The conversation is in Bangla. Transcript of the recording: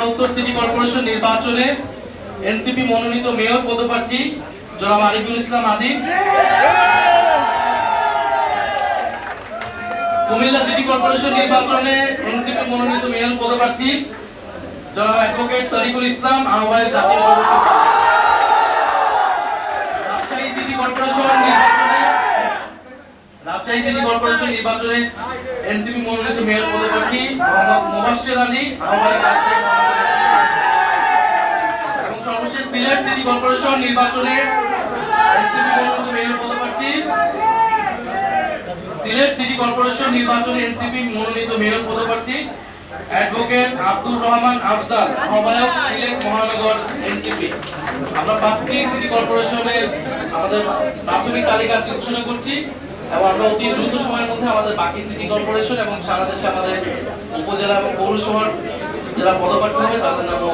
ঢাকা উত্তর সিটি কর্পোরেশন নির্বাচনে এনসিপি মনোনীত মেয়র পদপ্রার্থী জনাব আরিফুল ইসলাম আদিব। কুমিল্লা সিটি কর্পোরেশন নির্বাচনে এনসিপি মনোনীত মেয়র পদপ্রার্থী জনাব অ্যাডভোকেট তরিকুল ইসলাম, আহ্বায়ক জাতীয় যুব রাজশাহী সিটি কর্পোরেশন নির্বাচনে এনসিপি মনোনীত মেয়র পদপ্রার্থী মোহাম্মদ মুবাশশির আলী, আহ্বায়ক এবং সর্বশেষ সিলেট সিটি কর্পোরেশন নির্বাচনে এনসিপি মনোনীত মেয়র পদপ্রার্থী অ্যাডভোকেট আব্দুর রহমান আফজাল, আহ্বায়ক সিলেট মহানগর এনসিপি। আমরা 5টি সিটি কর্পোরেশনের আমাদের প্রাথমিক তালিকা ঘোষণা করছি এবং আমরা অতি দ্রুত সময়ের মধ্যে আমাদের বাকি সিটি কর্পোরেশন এবং সারা দেশে আমাদের উপজেলা এবং পৌরসভার যারা পদপ্রার্থী হবে তাদের নামও